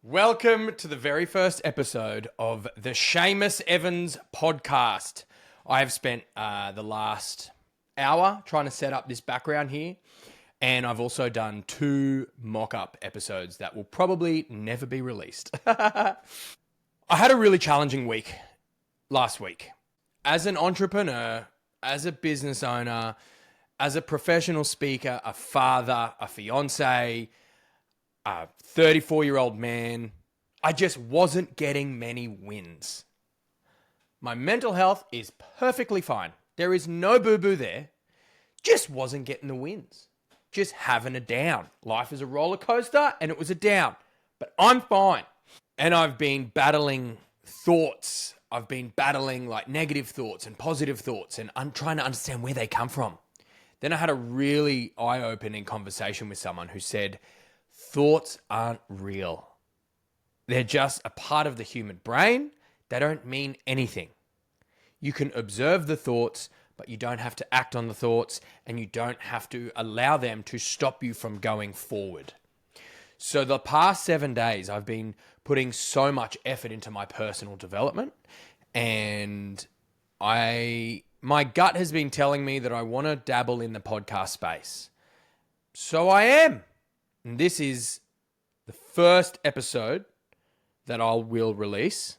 Welcome to the very first episode of the Seamus Evans Podcast. I have spent the last hour trying to set up this background here, and I've also done 2 mock-up episodes that will probably never be released. I had a really challenging week last week. As an entrepreneur, as a business owner, as a professional speaker, a father, a fiance, a 34-year-old man, I just wasn't getting many wins. My mental health is perfectly fine. There is no boo-boo there. Just wasn't getting the wins. Just having a down. Life is a roller coaster and it was a down. But I'm fine. And I've been battling thoughts. I've been battling like negative thoughts and positive thoughts, and I'm trying to understand where they come from. Then I had a really eye-opening conversation with someone who said, thoughts aren't real. They're just a part of the human brain. They don't mean anything. You can observe the thoughts, but you don't have to act on the thoughts, and you don't have to allow them to stop you from going forward. So the past 7 days, I've been putting so much effort into my personal development, and my gut has been telling me that I want to dabble in the podcast space. So I am. And this is the first episode that I will release,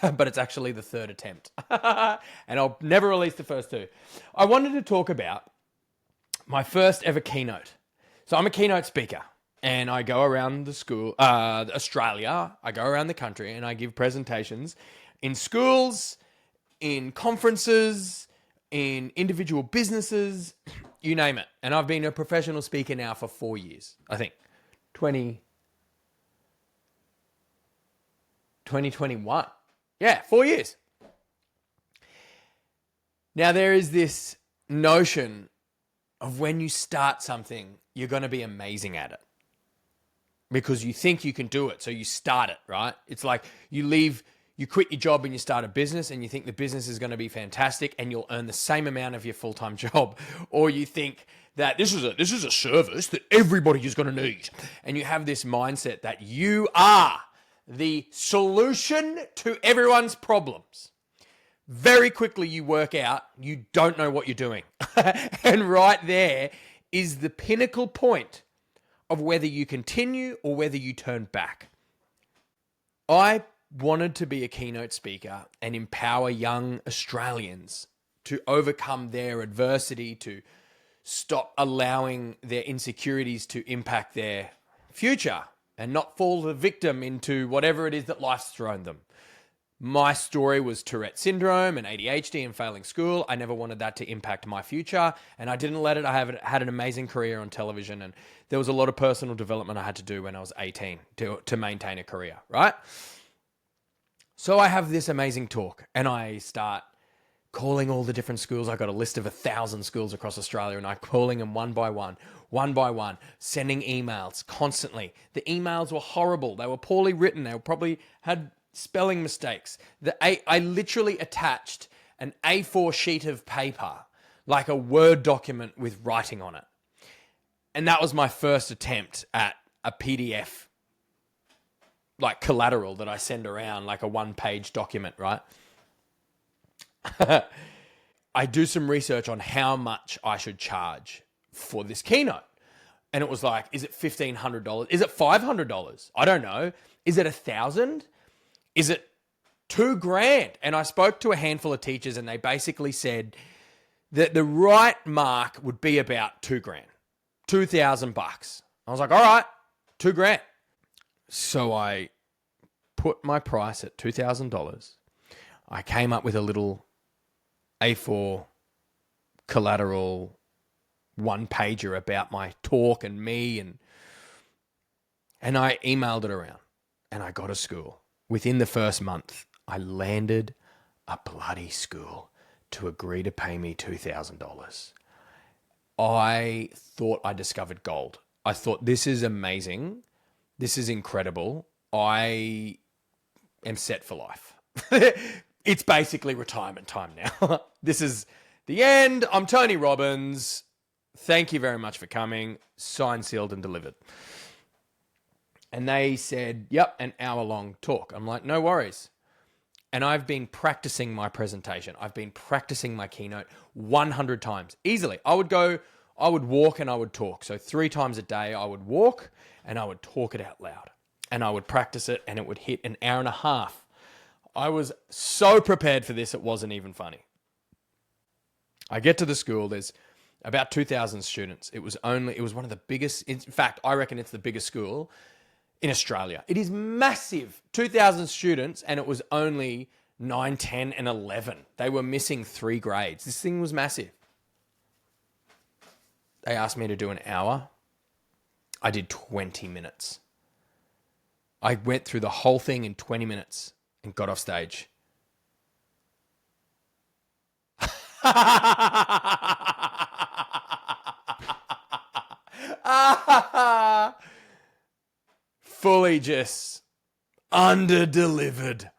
but it's actually the 3rd attempt. And I'll never release the first 2. I wanted to talk about my first ever keynote. So I'm a keynote speaker, and I go around the school, Australia. I go around the country, and I give presentations in schools, in conferences, in individual businesses, you name it. And I've been a professional speaker now for 4 years, I think. 2021. Yeah, 4 years. Now, there is this notion of when you start something, you're going to be amazing at it. Because you think you can do it, so you start it, right? It's like you quit your job and you start a business, and you think the business is going to be fantastic and you'll earn the same amount of your full-time job. Or you think that this is a service that everybody is going to need. And you have this mindset that you are the solution to everyone's problems. Very quickly you work out you don't know what you're doing. And right there is the pinnacle point of whether you continue or whether you turn back. I wanted to be a keynote speaker and empower young Australians to overcome their adversity, to stop allowing their insecurities to impact their future and not fall the victim into whatever it is that life's thrown them. My story was Tourette syndrome and ADHD and failing school. I never wanted that to impact my future, and I didn't let it. I had an amazing career on television, and there was a lot of personal development I had to do when I was 18 to maintain a career, right? So I have this amazing talk, and I start calling all the different schools. I got a list of 1,000 schools across Australia, and I'm calling them one by one, sending emails constantly. The emails were horrible. They were poorly written. They probably had spelling mistakes. I literally attached an A4 sheet of paper, like a Word document with writing on it. And that was my first attempt at a PDF like collateral that I send around, like a 1-page document, right? I do some research on how much I should charge for this keynote. And it was like, is it $1,500? Is it $500? I don't know. Is it $1,000? Is it $2,000? And I spoke to a handful of teachers, and they basically said that the right mark would be about $2,000, $2,000. I was like, all right, $2,000. So I put my price at $2,000. I came up with a little A4 collateral 1-pager about my talk and me, and I emailed it around, and I got a school. Within the first month, I landed a bloody school to agree to pay me $2,000. I thought I discovered gold. I thought, this is amazing. This is incredible. I am set for life. It's basically retirement time now. This is the end. I'm Tony Robbins. Thank you very much for coming. Signed, sealed, and delivered. And they said, yep, an hour-long talk. I'm like, no worries. And I've been practicing my presentation. I've been practicing my keynote 100 times, easily. I would walk and I would talk. So 3 times a day, I would walk and I would talk it out loud. And I would practice it and it would hit an hour and a half. I was so prepared for this, it wasn't even funny. I get to the school, there's about 2,000 students. It was one of the biggest, in fact, I reckon it's the biggest school in Australia. It is massive, 2,000 students, and it was only 9, 10, and 11. They were missing 3 grades. This thing was massive. They asked me to do an hour. I did 20 minutes. I went through the whole thing in 20 minutes and got off stage. Fully just under-delivered.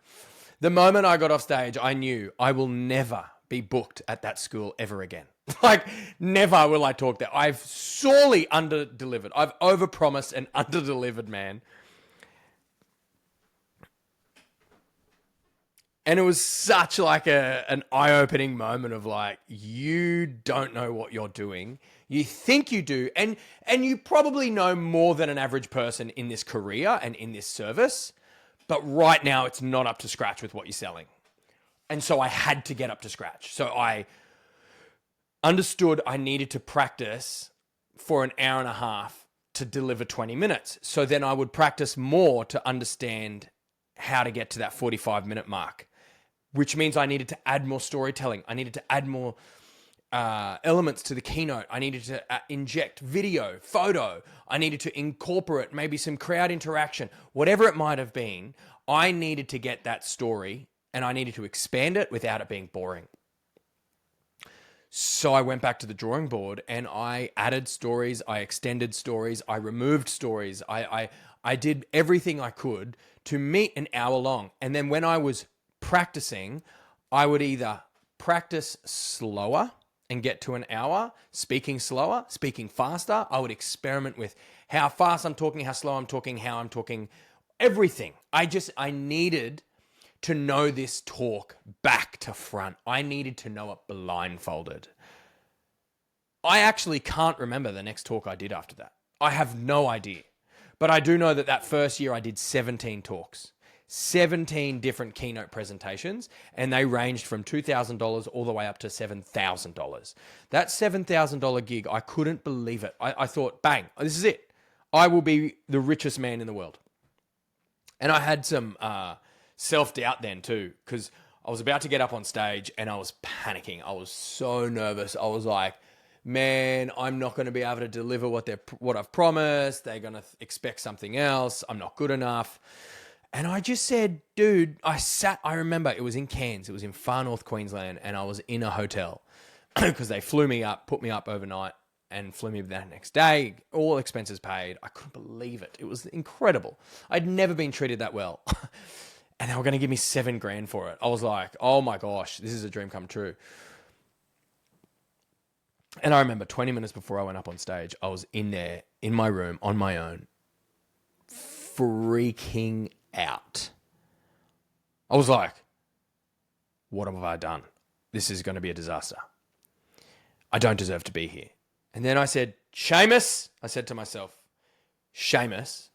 The moment I got off stage, I knew I will never be booked at that school ever again. Like, never will I talk there. I've sorely under-delivered. I've overpromised and under-delivered, man. And it was such like an eye-opening moment of like, you don't know what you're doing. You think you do. And you probably know more than an average person in this career and in this service. But right now, it's not up to scratch with what you're selling. And so I had to get up to scratch. So I understood I needed to practice for an hour and a half to deliver 20 minutes. So then I would practice more to understand how to get to that 45-minute mark, which means I needed to add more storytelling. I needed to add more elements to the keynote. I needed to inject video, photo. I needed to incorporate maybe some crowd interaction, whatever it might have been. I needed to get that story and I needed to expand it without it being boring. So I went back to the drawing board and I added stories, I extended stories, I removed stories. I did everything I could to meet an hour long. And then when I was practicing, I would either practice slower and get to an hour, speaking slower, speaking faster. I would experiment with how fast I'm talking, how slow I'm talking, how I'm talking, everything. I needed to know this talk back to front. I needed to know it blindfolded. I actually can't remember the next talk I did after that. I have no idea. But I do know that first year I did 17 talks, 17 different keynote presentations, and they ranged from $2,000 all the way up to $7,000. That $7,000 gig, I couldn't believe it. I thought, bang, this is it. I will be the richest man in the world. And I had some self-doubt then too, because I was about to get up on stage and I was panicking. I was so nervous. I was like, man, I'm not going to be able to deliver what I've promised. They're going to expect something else. I'm not good enough. And I just said, dude, I remember it was in Cairns. It was in far north Queensland. And I was in a hotel because they flew me up, put me up overnight and flew me that next day. All expenses paid. I couldn't believe it. It was incredible. I'd never been treated that well. And they were going to give me $7,000 for it. I was like, oh my gosh, this is a dream come true. And I remember 20 minutes before I went up on stage, I was in there, in my room, on my own, freaking out. I was like, what have I done? This is going to be a disaster. I don't deserve to be here. And then I said, Seamus, I said to myself, Seamus,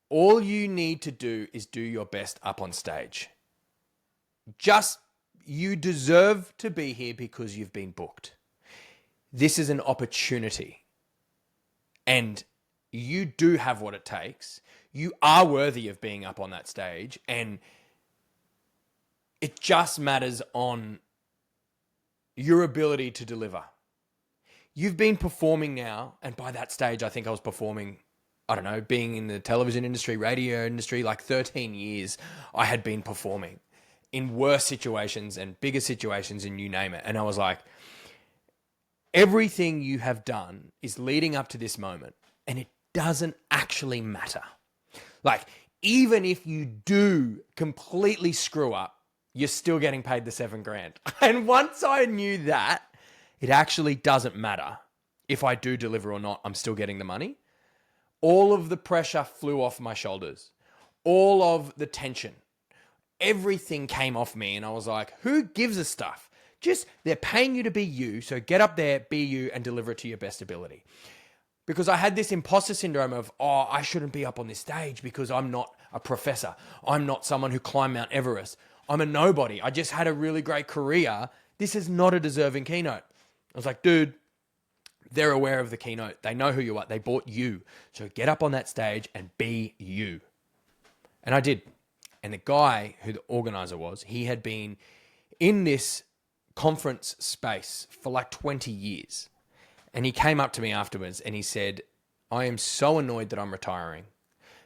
all you need to do is do your best up on stage. You deserve to be here because you've been booked. This is an opportunity. And you do have what it takes. You are worthy of being up on that stage. And it just matters on your ability to deliver. You've been performing now. And by that stage, I think I was performing, I don't know, being in the television industry, radio industry, like 13 years, I had been performing in worse situations and bigger situations and you name it. And I was like, everything you have done is leading up to this moment and it doesn't actually matter. Like, even if you do completely screw up, you're still getting paid the $7,000. And once I knew that, it actually doesn't matter if I do deliver or not, I'm still getting the money. all of the pressure flew off my shoulders. All of the tension. Everything came off me, and I was like, who gives a stuff? Just, they're paying you to be you, so get up there, be you, and deliver it to your best ability. Because I had this imposter syndrome of, I shouldn't be up on this stage because I'm not a professor. I'm not someone who climbed Mount Everest. I'm a nobody. I just had a really great career. This is not a deserving keynote. I was like, dude, they're aware of the keynote. They know who you are. They bought you. So get up on that stage and be you. And I did. And the guy who the organizer was, he had been in this conference space for like 20 years. And he came up to me afterwards and he said, I am so annoyed that I'm retiring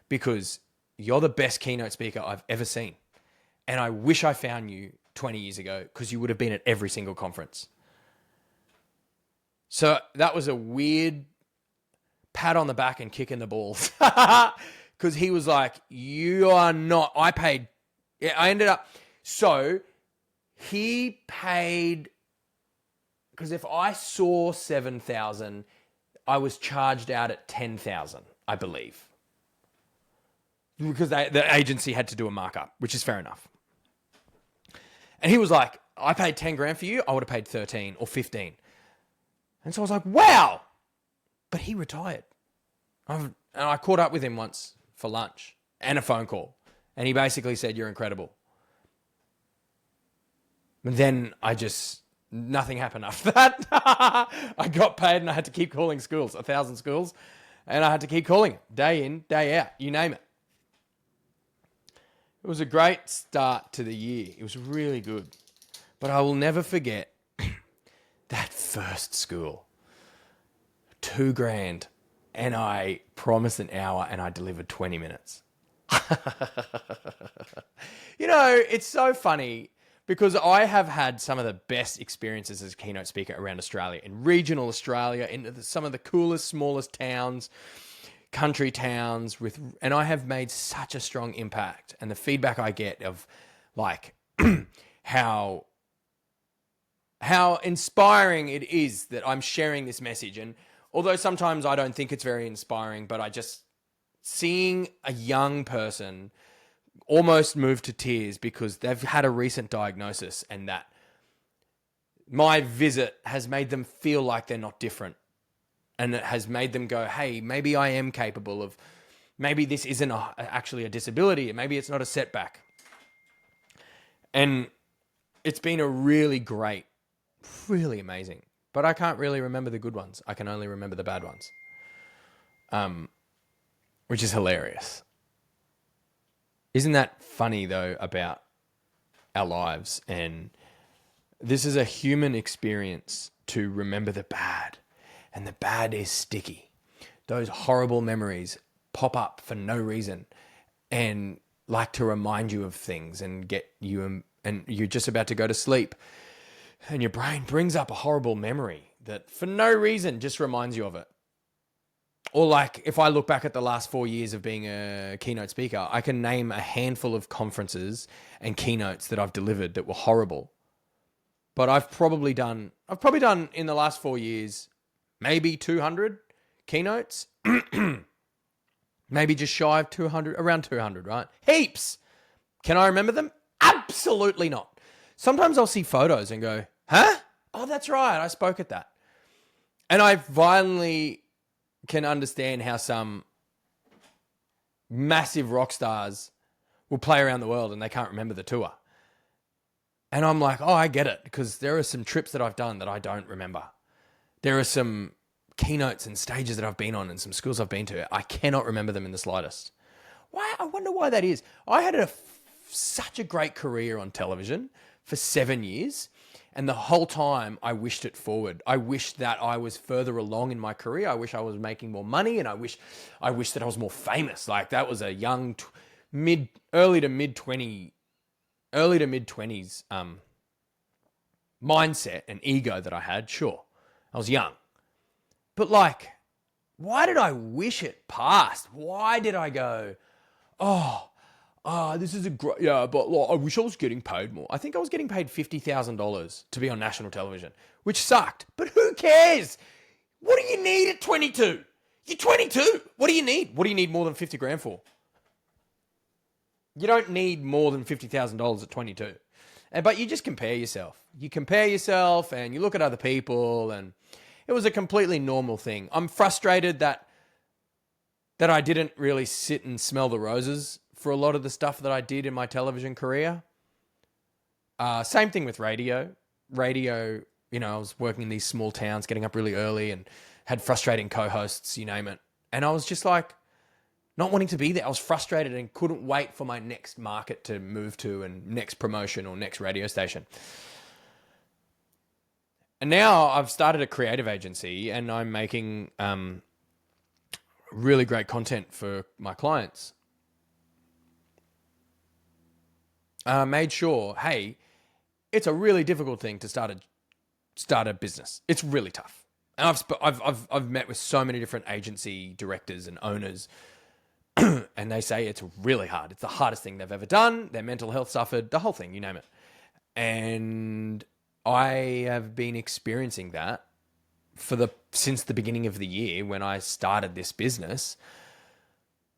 because you're the best keynote speaker I've ever seen. And I wish I found you 20 years ago because you would have been at every single conference. So that was a weird pat on the back and kick in the balls. Because he was like, you are not, so he paid, because if I saw 7,000, I was charged out at 10,000, I believe. Because the agency had to do a markup, which is fair enough. And he was like, I paid 10 grand for you, I would have paid 13 or 15. And so I was like, wow. But he retired. And I caught up with him once for lunch and a phone call. And he basically said, you're incredible. And then nothing happened after that. I got paid and I had to keep calling schools, 1,000 schools. And I had to keep calling day in, day out, you name it. It was a great start to the year. It was really good. But I will never forget that first school. 2 grand. And I promised an hour and I delivered 20 minutes. You know, it's so funny because I have had some of the best experiences as a keynote speaker around Australia, in regional Australia, in some of the coolest, smallest towns, country towns, and I have made such a strong impact. And the feedback I get of like how inspiring it is that I'm sharing this message. And although sometimes I don't think it's very inspiring, but I just seeing a young person almost move to tears because they've had a recent diagnosis and that my visit has made them feel like they're not different. And it has made them go, hey, maybe I am capable of, maybe this isn't actually a disability. Maybe it's not a setback. And it's been a really great, really amazing. But I can't really remember the good ones. I can only remember the bad ones. Which is hilarious. Isn't that funny, though, about our lives? And this is a human experience to remember the bad. And the bad is sticky. Those horrible memories pop up for no reason and like to remind you of things and get you, and you're just about to go to sleep. And your brain brings up a horrible memory that for no reason just reminds you of it. Or like if I look back at the last 4 years of being a keynote speaker, I can name a handful of conferences and keynotes that I've delivered that were horrible. But I've probably done in the last 4 years, maybe 200 keynotes, maybe just shy of 200, around 200, right? Heaps. Can I remember them? Absolutely not. Sometimes I'll see photos and go, huh? Oh, that's right. I spoke at that. And I violently can understand how some massive rock stars will play around the world and they can't remember the tour. And I'm like, oh, I get it, because there are some trips that I've done that I don't remember. There are some keynotes and stages that I've been on and some schools I've been to. I cannot remember them in the slightest. Why? I wonder why that is. I had such a great career on television for 7 years. And the whole time I wished it forward. I wished that I was further along in my career. I wish I was making more money, and I wish that I was more famous. Like that was a young, early to mid 20s mindset and ego that I had. Sure, I was young, but like, why did I wish it past? Why did I go, this is but look, I wish I was getting paid more. I think I was getting paid $50,000 to be on national television, which sucked. But who cares? What do you need at 22? You're 22. What do you need? What do you need more than 50 grand for? You don't need more than $50,000 at 22. But you just compare yourself. You compare yourself and you look at other people, and it was a completely normal thing. I'm frustrated that I didn't really sit and smell the roses for a lot of the stuff that I did in my television career. Same thing with radio. Radio, I was working in these small towns, getting up really early and had frustrating co-hosts, you name it. And I was just like, not wanting to be there. I was frustrated and couldn't wait for my next market to move to and next promotion or next radio station. And now I've started a creative agency and I'm making really great content for my clients. Made sure, hey, it's a really difficult thing to start a business. It's really tough. And I've met with so many different agency directors and owners, and they say it's really hard. It's the hardest thing they've ever done. Their mental health suffered, the whole thing, you name it. And I have been experiencing that since the beginning of the year when I started this business.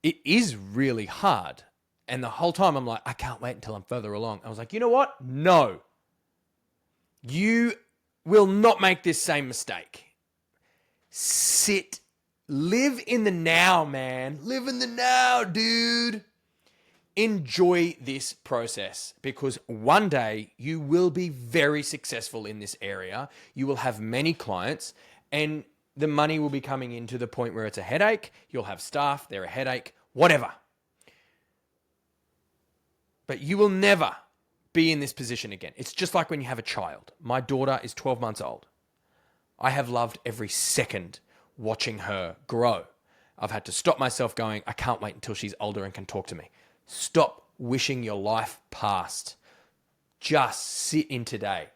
It is really hard. And the whole time I'm like, I can't wait until I'm further along. I was like, you know what? No. You will not make this same mistake. Live in the now, man. Live in the now, dude. Enjoy this process because one day you will be very successful in this area. You will have many clients and the money will be coming in to the point where it's a headache. You'll have staff, they're a headache, whatever. But you will never be in this position again. It's just like when you have a child. My daughter is 12 months old. I have loved every second watching her grow. I've had to stop myself going, I can't wait until she's older and can talk to me. Stop wishing your life past. Just sit in today.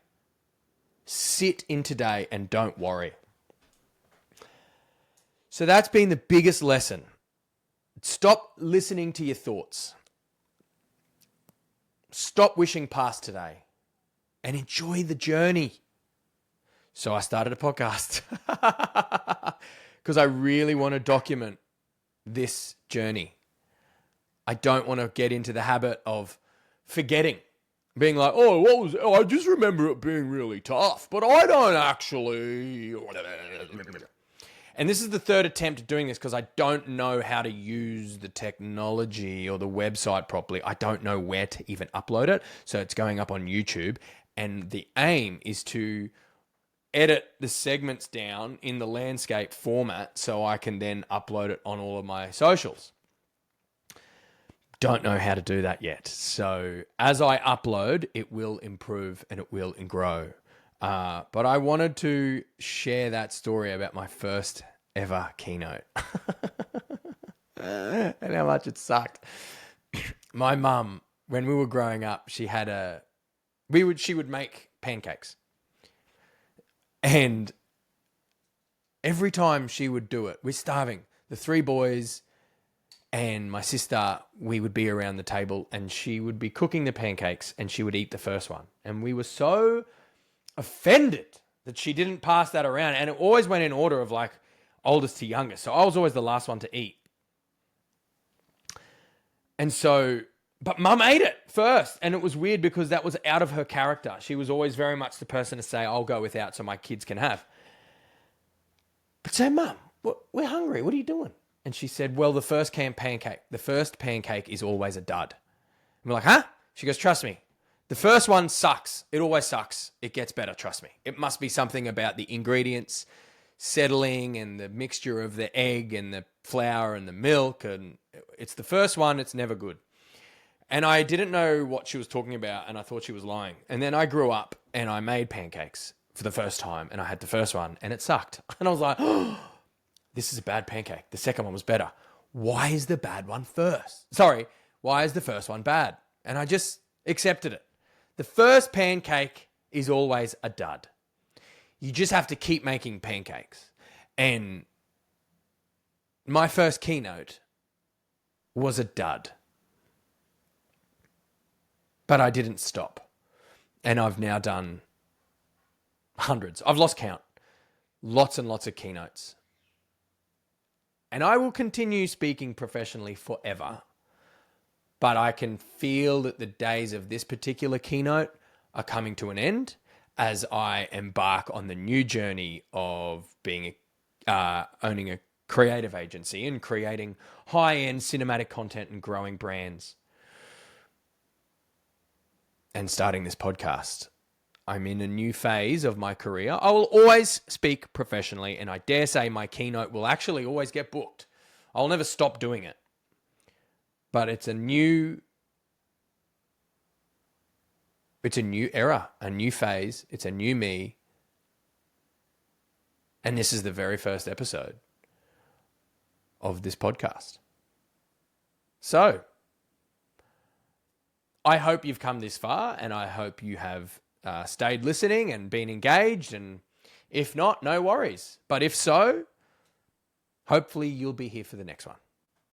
Sit in today and don't worry. So that's been the biggest lesson. Stop listening to your thoughts. Stop wishing past today and enjoy the journey. So I started a podcast because I really want to document this journey. I don't want to get into the habit of forgetting, being like, I just remember it being really tough, but I don't actually. And this is the third attempt at doing this because I don't know how to use the technology or the website properly. I don't know where to even upload it. So it's going up on YouTube. And the aim is to edit the segments down in the landscape format so I can then upload it on all of my socials. Don't know how to do that yet. So as I upload, it will improve and it will grow. But I wanted to share that story about my first ever keynote and how much it sucked. My mum, when we were growing up, she would make pancakes. And every time she would do it, we're starving. The three boys and my sister, we would be around the table and she would be cooking the pancakes and she would eat the first one. And we were so offended that she didn't pass that around. And it always went in order of like oldest to youngest. So I was always the last one to eat. And so, but mum ate it first. And it was weird because that was out of her character. She was always very much the person to say, I'll go without so my kids can have. But say, Mum, we're hungry. What are you doing? And she said, well, the first pancake is always a dud. And we're like, huh? She goes, trust me. The first one sucks. It always sucks. It gets better, trust me. It must be something about the ingredients settling and the mixture of the egg and the flour and the milk. And it's the first one. It's never good. And I didn't know what she was talking about and I thought she was lying. And then I grew up and I made pancakes for the first time and I had the first one and it sucked. And I was like, oh, this is a bad pancake. The second one was better. Why is the bad one first? Sorry, why is the first one bad? And I just accepted it. The first pancake is always a dud. You just have to keep making pancakes. And my first keynote was a dud. But I didn't stop. And I've now done hundreds. I've lost count. Lots and lots of keynotes. And I will continue speaking professionally forever. But I can feel that the days of this particular keynote are coming to an end as I embark on the new journey of owning a creative agency and creating high-end cinematic content and growing brands and starting this podcast. I'm in a new phase of my career. I will always speak professionally, and I dare say my keynote will actually always get booked. I'll never stop doing it. But it's a new era, a new phase. It's a new me. And this is the very first episode of this podcast. So, I hope you've come this far, and I hope you have stayed listening and been engaged. And if not, no worries. But if so, hopefully you'll be here for the next one.